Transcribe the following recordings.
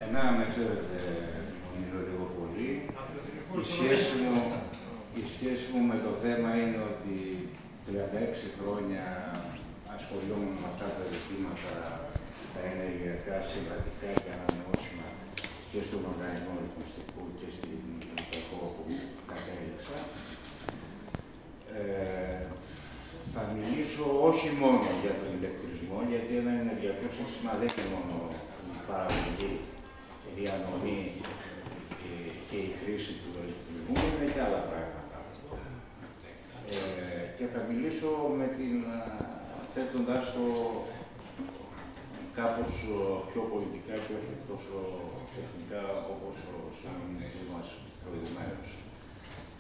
Εμένα με ξέρετε, νομίζω λίγο πολύ. Η σχέση μου με το θέμα είναι ότι 36 χρόνια ασχολούμαι με αυτά τα ζητήματα, τα ενεργειακά, συμβατικά και ανανεώσιμα και στον οργανισμό ρυθμιστικού και στην ΕΚΟ που κατέληξα. Θα μιλήσω όχι μόνο για τον ηλεκτρισμό, γιατί ένα ενεργειακό σύστημα δεν είναι μόνο η παραγωγή, η διανομή και η χρήση του ηλεκτρισμού, είναι και άλλα πράγματα. Και θα μιλήσω θέτοντας το κάπως πιο πολιτικά και όχι τόσο τεχνικά όπως ο συνομιλητής μας προηγουμένως.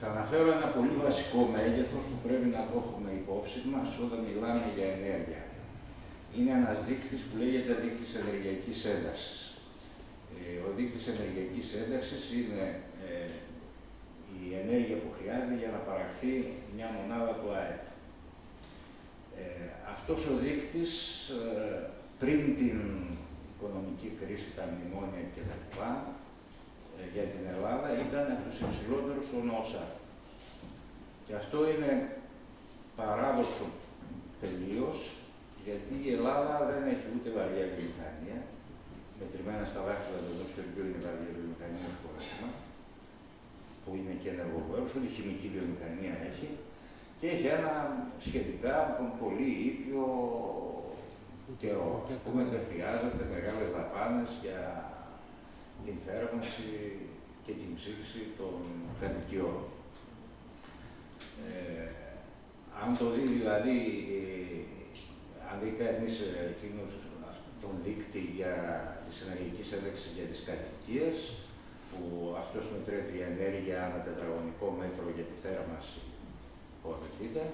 Θα αναφέρω ένα πολύ βασικό μέγεθος που πρέπει να το έχουμε υπόψη μας όταν μιλάμε για ενέργεια. Είναι ένας δείκτης που λέγεται δείκτης ενεργειακής έντασης. Ο δείκτης ενεργειακής ένταξης είναι η ενέργεια που χρειάζεται για να παραχθεί μια μονάδα του ΑΕΠ. Αυτός ο δείκτης πριν την οικονομική κρίση, τα μνημόνια κτλ. Για την Ελλάδα ήταν από τους υψηλότερους στον ΩΣΑ. Και αυτό είναι παράδοξο τελείως, γιατί η Ελλάδα δεν έχει ούτε βαριά βιομηχανία, μετρημένα στα δάχτυλα του ενός χεριού είναι βαριά βιομηχανία ως χωρέσμα, που είναι και ενεργοβόρος, ούτε χημική βιομηχανία έχει, και έχει ένα σχετικά πολύ ήπιο καιρό. Ας πούμε, δεν χρειάζεται μεγάλες δαπάνες για την θέρμανση και την ψήξη των κατοικιών. Αν το δει δηλαδή, αν δει κανείς τον δείκτη της ενεργειακής ένταξης για τις κατοικίες, που αυτός μετρέπει η ενέργεια ανά τετραγωνικό μέτρο για τη θέρμανση που απαιτείται,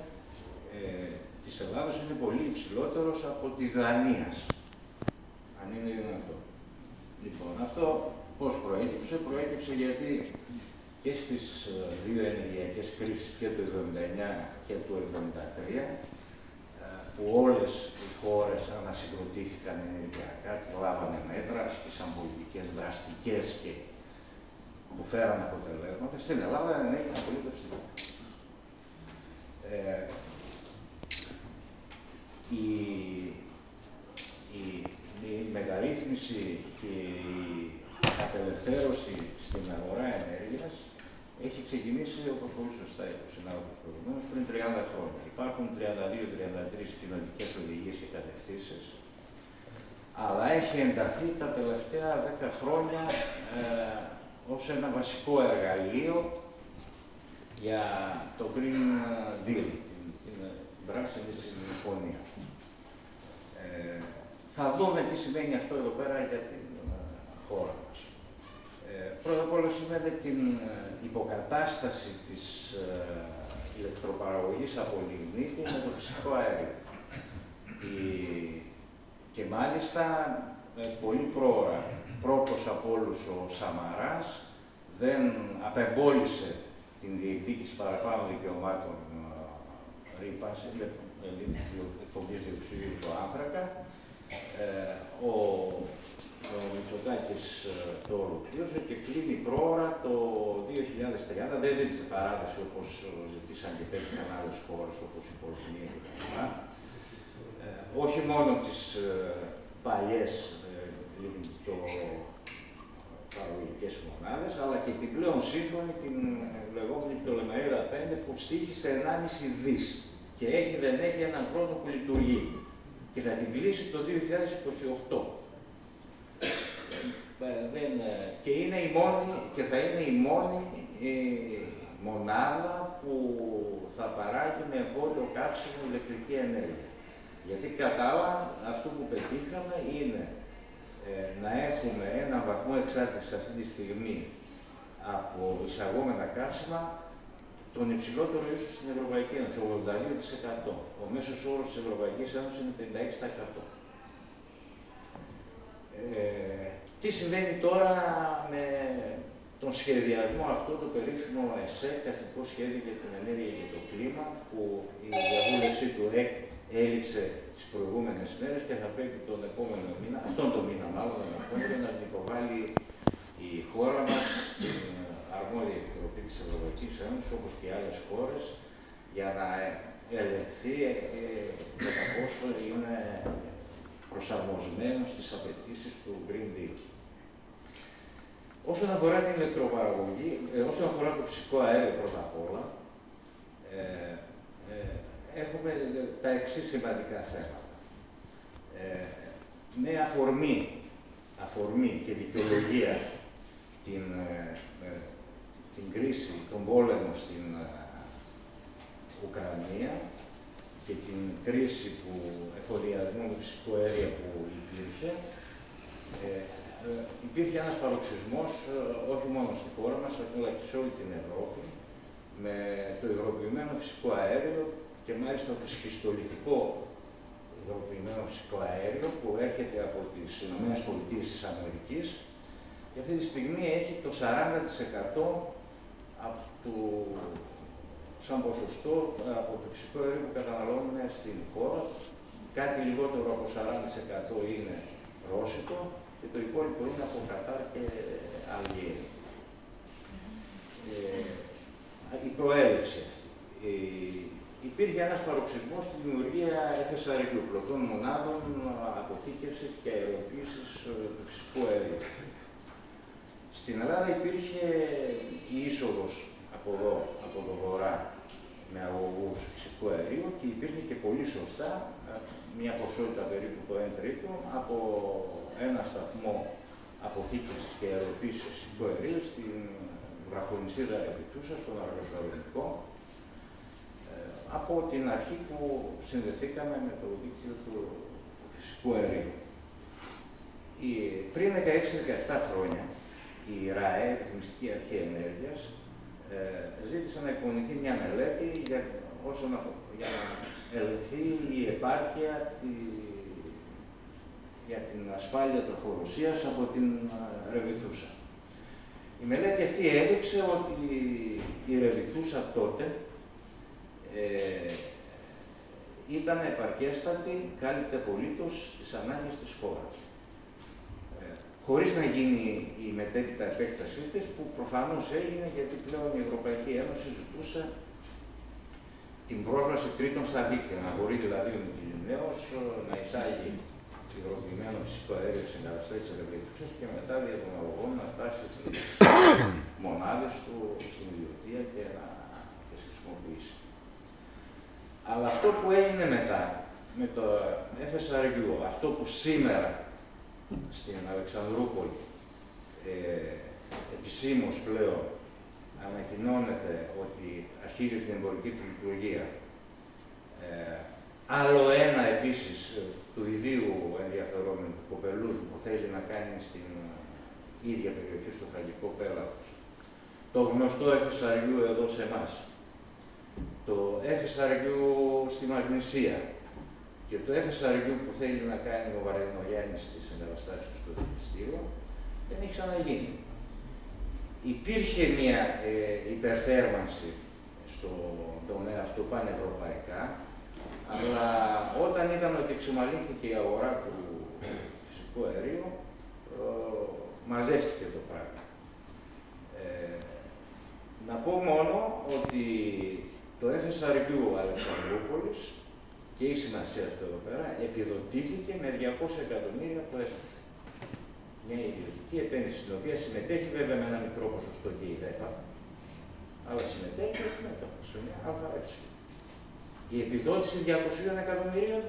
της Ελλάδας είναι πολύ υψηλότερος από της Δανίας, αν είναι δυνατό. Λοιπόν, αυτό πώς προέκυψε? Προέκυψε γιατί και στις δύο ενεργειακές κρίσεις, και του 1979 και του 1973, που όλες οι χώρες ανασυγκροτήθηκαν ενεργειακά και λάβανε μέτρα, ασκήσαν πολιτικές δραστικές και που φέραν αποτελέσματα, στην Ελλάδα δεν έγινε απολύτως τίποτα. Η μεταρρύθμιση και η απελευθέρωση στην αγορά ενέργειας έχει ξεκινήσει, όπως πολύ σωστά είπε ο συνάδελφος προηγουμένως, πριν 30 χρόνια. Υπάρχουν 32-33 κοινωνικές οδηγίες και κατευθύνσεις, αλλά έχει ενταθεί τα τελευταία 10 χρόνια ως ένα βασικό εργαλείο για το Green Deal, την πράσινη συμφωνία. Θα δούμε τι σημαίνει αυτό εδώ πέρα για την χώρα μας. Πρώτα απ' όλα σημαίνει την υποκατάσταση της ηλεκτροπαραγωγής από λιγνίτη με το φυσικό αέριο. Και μάλιστα πολύ πρόωρα, πρώτος από όλους ο Σαμαράς, δεν απεμπόλησε την διεκδίκηση παραπάνω δικαιωμάτων ρήπανσης, εκπομπής διοξειδίου του άνθρακα. Ο Μητσοτάκης το ολοκλήρωσε και κλείνει πρόωρα το 2030. Δεν ζήτησε παράταση όπως ζητήσαν και τέτοιες άλλες χώρες όπως η Πολωνία κτλ. Όχι μόνο τις παλιές παραγωγικές μονάδες, αλλά και την πλέον σύγχρονη, την λεγόμενη Πτολεμαΐδα 5, που στοίχησε 1,5 δις και δεν έχει έναν χρόνο που λειτουργεί. Και θα την κλείσει το 2028. Και θα είναι η μόνη μονάδα που θα παράγει με εμπόριο καύσιμο ηλεκτρική ενέργεια. Γιατί κατά άλλα, αυτό που πετύχαμε είναι να έχουμε έναν βαθμό εξάρτησης αυτή τη στιγμή από εισαγόμενα καύσιμα τον υψηλότερο ίσως στην Ευρωπαϊκή Ένωση, 82%. Ο μέσος όρος της Ευρωπαϊκής Ένωσης είναι 56%. Τι συμβαίνει τώρα με τον σχεδιασμό αυτό, το περίφημο ΕΣΕ, καθηκό σχέδιο για την ενέργεια και το κλίμα, που η διαβούλευσή του έληξε τις προηγούμενες μέρες και θα πρέπει τον επόμενο μήνα, αυτόν τον μήνα μάλλον, να την υποβάλει και άλλες χώρες για να ελεγχθεί κατά πόσο είναι προσαρμοσμένο στις απαιτήσεις του Green Deal. Όσον αφορά την ηλεκτροπαραγωγή, όσον αφορά το φυσικό αέριο πρώτα απ' όλα, έχουμε τα εξής σημαντικά θέματα. Με αφορμή και δικαιολογία την κρίση, τον πόλεμο στην Ουκρανία και την κρίση του εφοδιασμού με φυσικό αέριο που υπήρχε, υπήρχε ένας παροξισμός, όχι μόνο στη χώρα μας, αλλά και σε όλη την Ευρώπη, με το υγροποιημένο φυσικό αέριο και μάλιστα το σχιστολιθικό υγροποιημένο φυσικό αέριο που έρχεται από τις ΗΠΑ και αυτή τη στιγμή έχει το 40% σαν ποσοστό από το φυσικό αέριο που καταναλώνουμε στην χώρα. Κάτι λιγότερο από 40% είναι ρώσικο και το υπόλοιπο είναι από Κατάρ και Αλγέρια. Η προέλευση αυτή. Υπήρχε ένας παροξισμός στη δημιουργία FSRU, πλωτών μονάδων αποθήκευσης και αεροποίησης του φυσικού αερίου. Στην Ελλάδα υπήρχε η είσοδος από εδώ, από το βορρά, με αγωγούς φυσικού αερίου και υπήρχε και πολύ σωστά μια ποσότητα περίπου το 1/3 από ένα σταθμό αποθήκευσης και αεροποίησης φυσικού αερίου στην βραχονησίδα Ρεβιθούσα, στον Αργοσαλονικό, από την αρχή που συνδεθήκαμε με το δίκτυο του φυσικού αερίου. Πριν 16-17 χρόνια, η ΡΑΕ, η Ρυθμιστική Αρχή Ενέργειας, ζήτησε να εκπονηθεί μια μελέτη για να ελεγχθεί η επάρκεια για την ασφάλεια τροφοδοσίας από την Ρεβιθούσα. Η μελέτη αυτή έδειξε ότι η Ρεβιθούσα τότε ήταν επαρκέστατη, κάλυπτε απολύτως τις ανάγκες της χώρας. Χωρίς να γίνει η μετέπειτα επέκτασή της, που προφανώς έγινε γιατί πλέον η Ευρωπαϊκή Ένωση ζητούσε την πρόσβαση τρίτων στα δίκτυα, να μπορεί δηλαδή ο Μυτιληναίος να εισάγει υγροποιημένο φυσικό αέριο σε εγκαταστάσεις της Ρεβιθούσας και μετά δια των αγωγών να φτάσει στις μονάδες του στην ιδιωτία και να τις χρησιμοποιήσει. Αλλά αυτό που έγινε μετά, με το FSRU, αυτό που σήμερα στην Αλεξανδρούπολη επισήμως πλέον ανακοινώνεται ότι αρχίζει την εμπορική του λειτουργία. Άλλο ένα επίσης του ιδίου ενδιαφερόμενου του Κοπελούζου που θέλει να κάνει στην ίδια περιοχή, στο Θρακικό Πέλαγος. Το γνωστό FSRU εδώ σε εμάς. Το FSRU στη Μαγνησία. Και το FSRU που θέλει να κάνει ο Βαρδινογιάννης στις εγκαταστάσεις του στο δικαστήριο δεν έχει ξαναγίνει. Υπήρχε μια υπερθέρμανση στον τομέα αυτό πανευρωπαϊκά, αλλά όταν είδαμε ότι εξομαλύνθηκε η αγορά του φυσικού αερίου, μαζεύτηκε το πράγμα. Να πω μόνο ότι το FSRU Αλεξανδρούπολης, και η σημασία αυτό εδώ πέρα, επιδοτήθηκε με 200 εκατομμύρια από το ΕΣΠΑ. Μια ιδιωτική επένδυση, στην οποία συμμετέχει βέβαια με ένα μικρό ποσοστό και η ΔΕΠΑ, αλλά συμμετέχει ως μέτοχος σε μια ΑΕ. Η επιδότηση 200 εκατομμυρίων,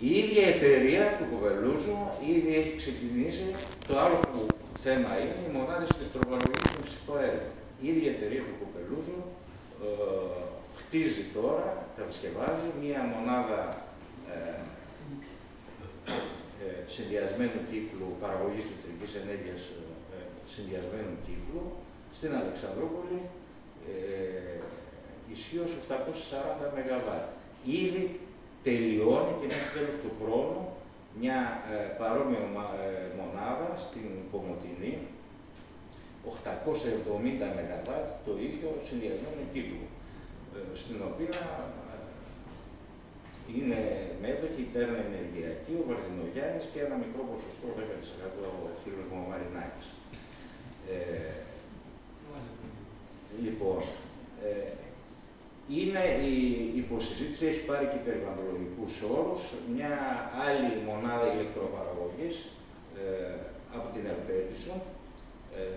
η ίδια εταιρεία του Κοπελούζου ήδη έχει ξεκινήσει. Το άλλο που θέμα είναι οι μονάδες ηλεκτροπαραγωγής του φυσικού αέριου. Η ίδια εταιρεία του Κοπελούζου χτίζει τώρα, κατασκευάζει μία μονάδα συνδυασμένου κύκλου, παραγωγής ηλεκτρικής ενέργειας συνδυασμένου κύκλου, στην Αλεξανδρούπολη, ισχύως 840 ΜΒ. Ήδη τελειώνει και μέχρι τέλος του χρόνου μια παρόμοια μονάδα στην Κομοτηνή, 870 ΜΒ, το ίδιο συνδυασμένο κύκλο, στην οποία είναι μέτοχοι η Τέρνα Ενεργειακή, ο Βαρδινογιάννης και ένα μικρό ποσοστό, 10% ο κ. Μαρινάκης. η υποσυζήτηση, έχει πάρει και περιβαλλοντικούς όρους, μια άλλη μονάδα ηλεκτροπαραγωγής από την Ελπέτησο,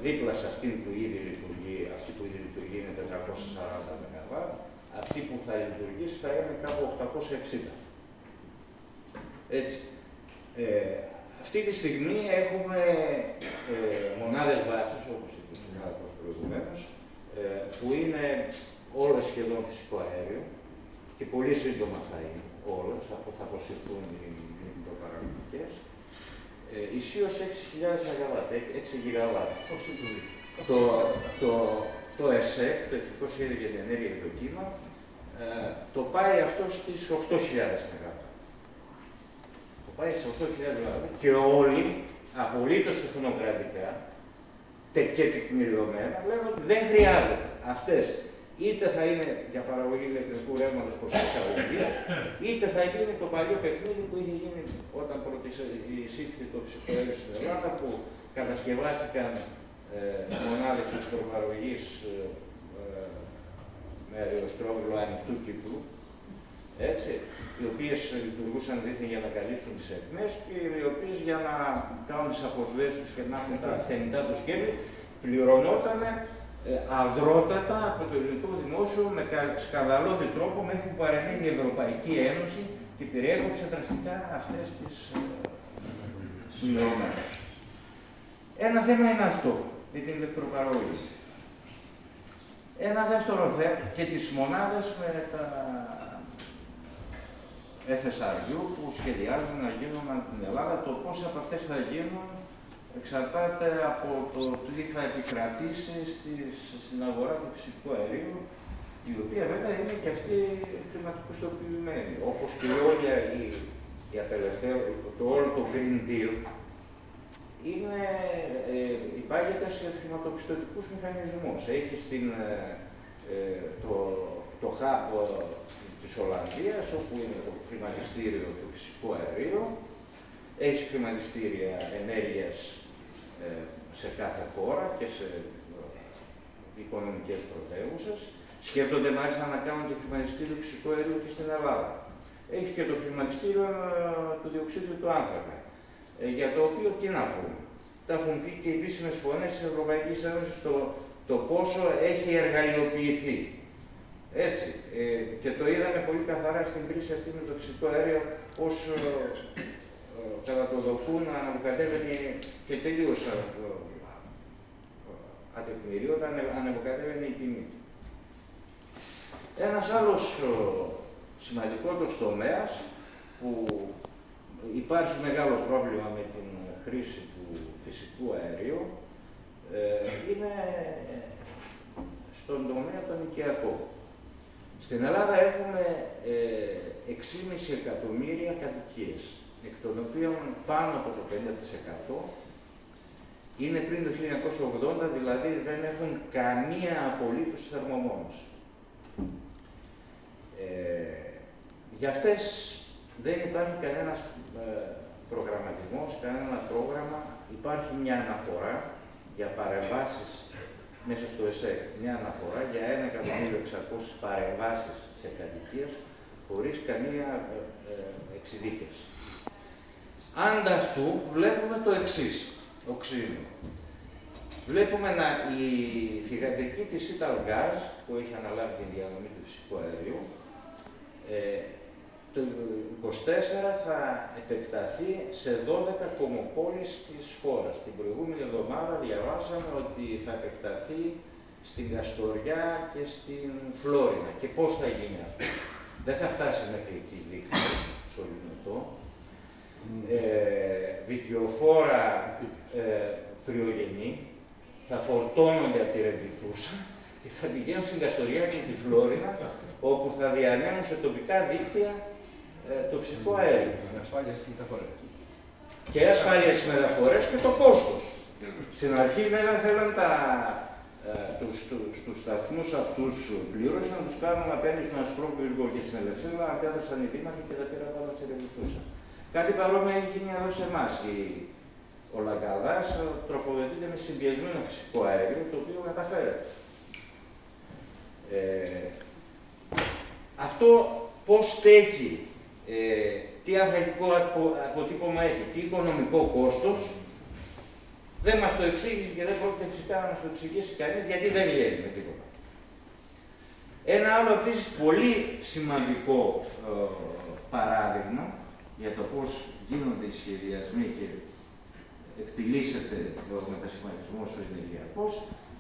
δίπλα σε αυτήν που ήδη λειτουργεί, αυτή που ήδη λειτουργεί είναι 440 ΜΒ, αυτή που θα λειτουργήσει θα είναι κάπου 860. Έτσι. Αυτή τη στιγμή έχουμε μονάδες βάσης, όπως είπε ο συνάδελφος προηγουμένως, που είναι όλες σχεδόν φυσικό αέριο και πολύ σύντομα θα είναι όλες, αφού θα αποσυρθούν οι μικροπαραγωγικές. Ισίως 6.000 ΜΒ, 6 ΓΒ. Το ΕΣΕΚ, το Εθνικό Σχέδιο για την Ενέργεια και το Κλίμα, το πάει αυτό στις 8.000 ΜΒ. Το πάει στις 8.000 ΜΒ και όλοι, απολύτως τεχνοκρατικά και τεκμηριωμένα, λένε ότι δεν χρειάζονται. Αυτές είτε θα είναι για παραγωγή ηλεκτρικού ρεύματος προς εξαγωγή, είτε θα γίνει το παλιό παιχνίδι που είχε γίνει όταν εισήχθη το φυσικό αέριο στην Ελλάδα, που κατασκευάστηκαν μονάδες ηλεκτροπαραγωγής με αεροστρόβιλο ανοιχτού κύκλου, έτσι, οι οποίες λειτουργούσαν δίθεν για να καλύψουν τις αιχμές και οι οποίες για να κάνουν τις αποσβέσεις τους και να έχουν τα θεμητά του σκέλη, πληρωνόταν αδρότατα από το ελληνικό δημόσιο με σκανδαλώδη τρόπο μέχρι που παρεμείνει η Ευρωπαϊκή Ένωση και περιέκοψε δραστικά αυτές τις πληρωμές. Ένα θέμα είναι αυτό, για την ηλεκτροπαραγωγή. Ένα δεύτερο θέμα και τις μονάδες με τα FSRU που σχεδιάζουν να γίνουν από την Ελλάδα. Το πώς από αυτές θα γίνουν εξαρτάται από το τι θα επικρατήσει στην αγορά του φυσικού αερίου, η οποία βέβαια είναι και αυτή χρηματοπιστωτοποιημένη. Όπως και όλη όλο το Green Deal υπάγεται σε χρηματοπιστωτικούς μηχανισμούς. Έχει το hub της Ολλανδίας, όπου είναι το χρηματιστήριο του φυσικού αερίου, έχει χρηματιστήρια ενέργειας σε κάθε χώρα και σε οικονομικές πρωτεύουσες. Σκέφτονται μάλιστα να κάνουν και χρηματιστήριο φυσικού αερίου και στην Ελλάδα. Έχει και το χρηματιστήριο του διοξίδιου του άνθρακα, για το οποίο τι να πούμε. Τα έχουν πει και οι επίσημες φωνές της Ευρωπαϊκής Ένωσης το πόσο έχει εργαλειοποιηθεί. Έτσι, και το είδαμε πολύ καθαρά στην κρίση αυτή με το φυσικό αέριο, πώς κατά το δοκούν ανεβοκατέβαινε και τελείως ατεκμηρίωτα, ανεβοκατέβαινε η τιμή. Ένας άλλος σημαντικότερος τομέας που υπάρχει μεγάλο πρόβλημα με την χρήση του φυσικού αερίου είναι στον τομέα των οικιακών. Στην Ελλάδα έχουμε 6,5 εκατομμύρια κατοικίες, εκ των οποίων πάνω από το 50% είναι πριν το 1980, δηλαδή δεν έχουν καμία απολύτως θερμομόνωση. Για αυτές δεν υπάρχει κανένας προγραμματισμός, κανένα πρόγραμμα. Υπάρχει μια αναφορά για παρεμβάσεις μέσα στο ΕΣΕΚ, μια αναφορά για 1.600.000 παρεμβάσεις σε κατοικίες, χωρίς καμία εξειδίκευση. Ανταυτού βλέπουμε το εξής, οξύνιο. Βλέπουμε η θυγατρική της Italgas, που έχει αναλάβει την διανομή του φυσικού αερίου, το 24 θα επεκταθεί σε 12 κομμοπόλεις της χώρας. Την προηγούμενη εβδομάδα διαβάσαμε ότι θα επεκταθεί στην Καστοριά και στην Φλόρινα. Και πώς θα γίνει αυτό? Δεν θα φτάσει μέχρι εκεί δίκτυο, στο Λιμνητό. Βιτιοφόρα τριογενή θα φορτώνονται από τη Ρεμπιθούσα και θα πηγαίνουν στην Καστοριά και τη Φλόρινα, όπου θα διανέμουν σε τοπικά δίκτυα το φυσικό αέριο. Και ασφάλεια στις μεταφορές. Και ασφάλεια στις μεταφορές και το κόστος. Στην αρχή βέβαια θέλαν τους σταθμούς αυτούς πλήρωση να τους κάνουν απέναντι στον Ασπρόπυργο και στην Ελευθερία, αντέδρασαν οι δήμαρχοι και τα πήρα πάνω στη Ρεμπιθούσα. Κάτι παρόμοιο έχει γίνει εδώ σε εμάς. Ο Λαγκαδάς τροφοδοτείται με συνδυασμένο φυσικό αέριο, το οποίο μεταφέρεται. αυτό πώς στέκει, τι ανθρακικό αποτύπωμα έχει, τι οικονομικό κόστος, δεν μας το εξήγησε και δεν πρόκειται φυσικά να μας το εξηγήσει κανείς, γιατί δεν βγαίνει με τίποτα. Ένα άλλο επίσης πολύ σημαντικό παράδειγμα για το πώς γίνονται οι σχεδιασμοί και εκτιλήσεται ο μετασχηματισμός ο ενεργειακός,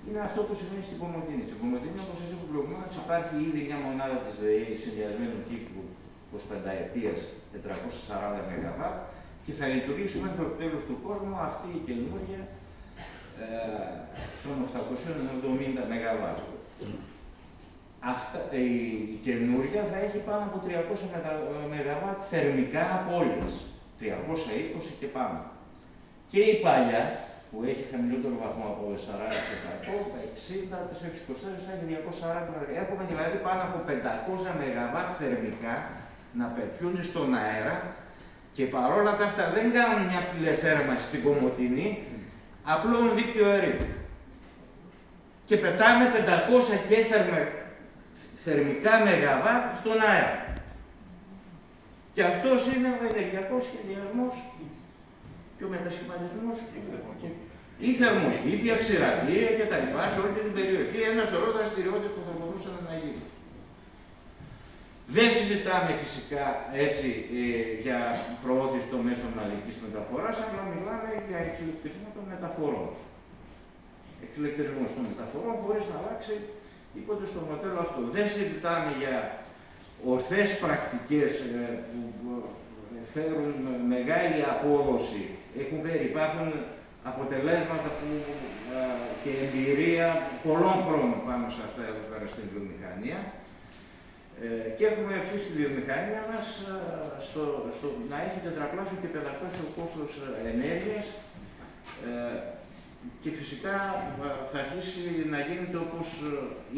είναι αυτό που συμβαίνει στην Κομοτηνή. Στην Κομοτηνή, όπως σας είπα προηγουμένως, υπάρχει ήδη μια μονάδα της ΔΕΗ συνδυασμένου κύκλου 25 ετίας 440 ΜΒ και θα λειτουργήσει μέχρι το τέλος του κόσμου αυτή η καινούργια των 870 ΜΒ. Η καινούργια θα έχει πάνω από 300 ΜΒ θερμικά απώλειες, 320 και πάνω. Και η παλιά, που έχει χαμηλότερο βαθμό από 40%, 60, 424 θα έχει 240. Έχουμε δηλαδή πάνω από 500 ΜΒ θερμικά να πετιούν στον αέρα και παρόλα τα αυτά δεν κάνουν μια πληθέρμανση στην Κομοτηνή, απλώνουν δίκτυο αερίου. Και πετάμε 500 και θερμικά ΜΒ στον αέρα. Και αυτός είναι ο ενεργειακός σχεδιασμός και ο μετασχηματισμός ή θερμοκήπια, ήπια, ξηραγγεία και τα λοιπά σε όλη την περιοχή, ένα σωρό δραστηριότητες που θα μπορούσαν να γίνουν. Δεν συζητάμε φυσικά έτσι για προώθηση των μέσων μαζικής μεταφοράς, αλλά μιλάμε για εξηλεκτρισμό των μεταφορών. Εξηλεκτρισμός των μεταφορών χωρίς να αλλάξει τίποτε στο μοντέλο αυτό. Δεν συζητάμε για ορθές πρακτικές που φέρουν μεγάλη απόδοση. Έχουν φέρει, υπάρχουν αποτελέσματα και εμπειρία πολλών χρόνων πάνω σε αυτά εδώ πέρα στην βιομηχανία. Και έχουμε αφήσει τη βιομηχανία μας να έχει τετραπλάσιο και πενταπλάσιο κόστος ενέργειας και φυσικά θα αρχίσει να γίνεται όπως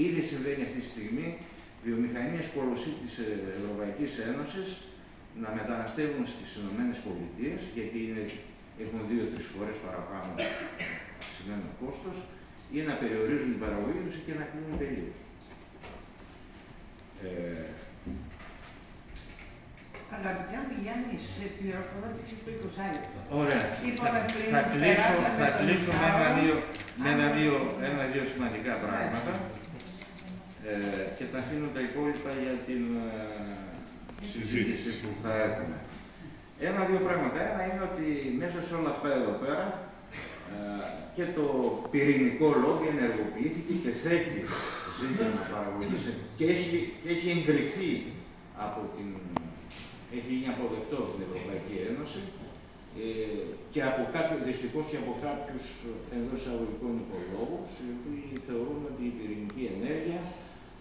ήδη συμβαίνει αυτή τη στιγμή, βιομηχανίες κολοσσί της Ευρωπαϊκής Ένωσης να μεταναστεύουν στις ΗΠΑ, γιατί έχουν 2-3 φορές παραπάνω αυξημένο κόστος, ή να περιορίζουν την παραγωγή τους και να κλείνουν τελείως. Αγαπητέ μου Γιάννη, σε πληροφορώτηση στο 20 λεπτό. Ωραία. Θα κλείσω με ένα-δύο σημαντικά πράγματα και θα αφήνω τα υπόλοιπα για την συζήτηση που θα έχουμε. Ένα-δύο πράγματα. Ένα είναι ότι μέσα σε όλα αυτά εδώ πέρα και το πυρηνικό λόμπι ενεργοποιήθηκε και θέτει ζήτημα παραγωγής και έχει εγκριθεί από την... έχει γίνει αποδεκτό από την Ευρωπαϊκή Ένωση και δυστυχώς και από κάποιους εντός εισαγωγικών οικολόγους, οι οποίοι θεωρούν ότι η πυρηνική ενέργεια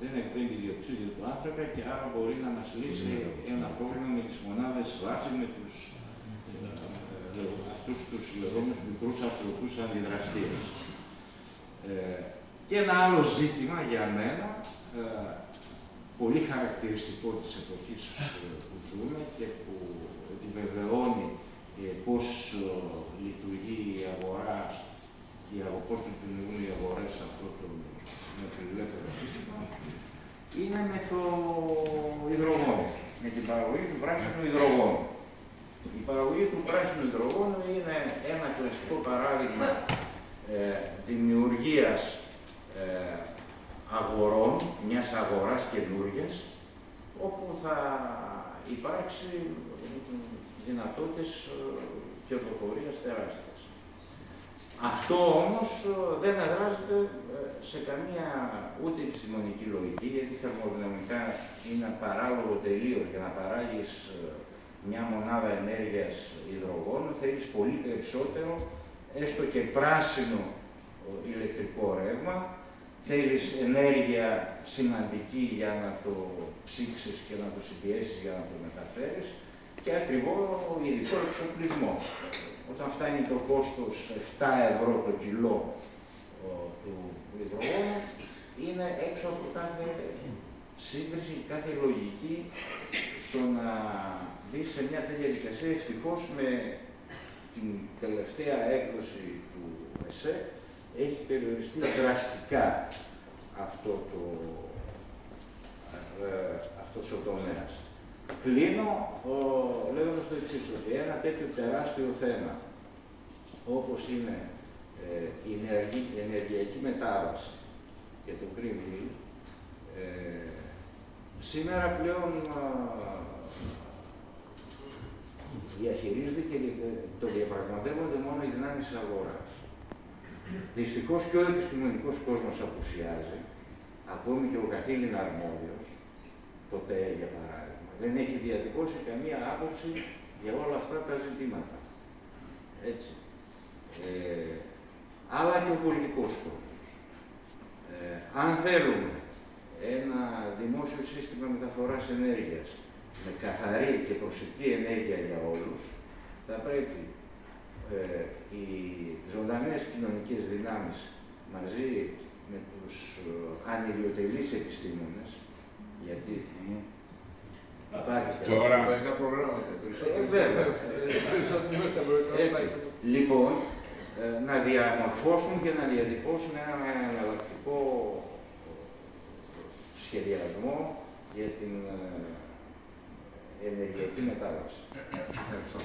δεν εκπέμπει διοξείδιο του άνθρακα και άρα μπορεί να μας λύσει ένα πρόβλημα με τις μονάδες βάση, με αυτούς τους λεγόμενους μικρούς απλωτούς αντιδραστήρες. Και ένα άλλο ζήτημα για μένα, πολύ χαρακτηριστικό της εποχής που ζούμε και που επιβεβαιώνει πώς λειτουργεί η αγορά, πώς λειτουργούν οι αγορές σε αυτό το ελεύθερο σύστημα, είναι με το υδρογόνο, με την παραγωγή του πράσινου υδρογόνου. Η παραγωγή του πράσινου υδρογόνου είναι ένα κλασικό παράδειγμα δημιουργίας αγορών, μιας αγοράς καινούργιας, όπου θα υπάρξει δυνατότητες κερδοφορίας τεράστιες. Αυτό όμως δεν εδράζεται σε καμία ούτε επιστημονική λογική, γιατί θερμοδυναμικά είναι παράλογο τελείως. Για να παράγεις μια μονάδα ενέργειας υδρογόνου θέλεις πολύ περισσότερο, έστω και πράσινο ηλεκτρικό ρεύμα, θέλεις ενέργεια σημαντική για να το ψήξεις και να το συμπιέσεις για να το μεταφέρεις και ακριβό ειδικό εξοπλισμό. Όταν φτάνει το κόστος 7 ευρώ το κιλό του υδρογόνου, είναι έξω από κάθε σύγκριση, κάθε λογική το να δεις σε μια τέτοια δικασία. Ευτυχώς με την τελευταία έκδοση του ΕΣΕ έχει περιοριστεί δραστικά αυτός ο τομέας. Κλείνω λέγοντας το εξής, ότι ένα τέτοιο τεράστιο θέμα, όπως είναι η ενεργειακή μετάβαση και το Green Deal, σήμερα πλέον διαχειρίζεται και το διαπραγματεύονται μόνο οι δυνάμεις της αγοράς. Δυστυχώς και ο επιστημονικός κόσμος απουσιάζει, ακόμη και ο καθήλυνα αρμόδιος, το ΤΕΕ για παράδειγμα, δεν έχει διατυπώσει καμία άποψη για όλα αυτά τα ζητήματα. Έτσι. Αλλά και ο πολιτικός κόσμος. Αν θέλουμε ένα δημόσιο σύστημα μεταφοράς ενέργειας με καθαρή και προσιτή ενέργεια για όλους, θα πρέπει οι ζωντανές κοινωνικές δυνάμεις μαζί με τους ανιδιοτελείς επιστήμονες, γιατί υπάρχει τώρα ευρωπαϊκά προγράμματα έτσι. Λοιπόν, να διαμορφώσουν και να διατυπώσουν έναν εναλλακτικό σχεδιασμό για την ενεργειακή μετάβαση. Ευχαριστώ.